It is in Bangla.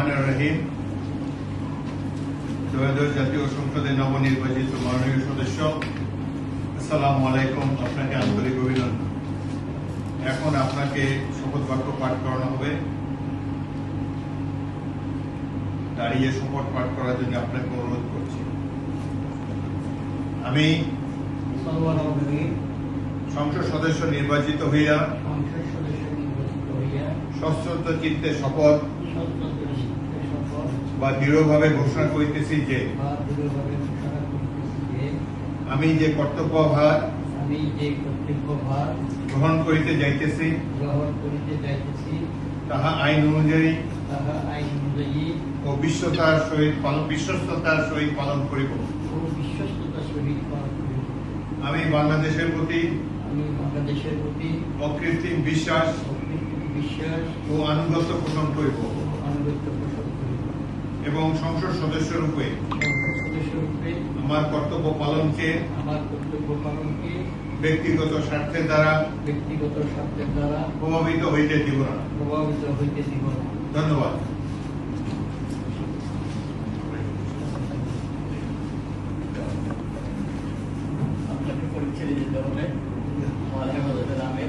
রহমানির রহিম। ত্রয়োদশ জাতীয় সংসদে নবনির্বাচিত মাননীয় সদস্য, আসসালামু আলাইকুম। আপনাকে আন্তরিক অভিনন্দন। এখন আপনাকে শপথ বাক্য পাঠ করানো হবে। দাঁড়িয়ে শপথ পাঠ করার জন্য আপনাকে অনুরোধ করছি। আমি সংসদ সদস্য নির্বাচিত হইয়া সশ্রদ্ধ চিত্তে শপথ বা দৃঢ়ভাবে ঘোষণা করিতেছি যে আমি যে কর্তব্যভার গ্রহণ করিতে যাইতেছি তাহা আইন অনুযায়ী ও বিশ্বস্ততার সহিত পালন করিব। আমি বাংলাদেশের প্রতি অকৃত্রিম বিশ্বাস ও আনুগত্য পোষণ করিব এবং সংসদ সদস্য রূপে আমার কর্তব্য পালনকে ব্যক্তিগত স্বার্থের দ্বারা প্রভাবিত হইতে দিব না। ধন্যবাদ। আপনাকে পরীক্ষা দিতে হবে। আমার হেফাজতের আমি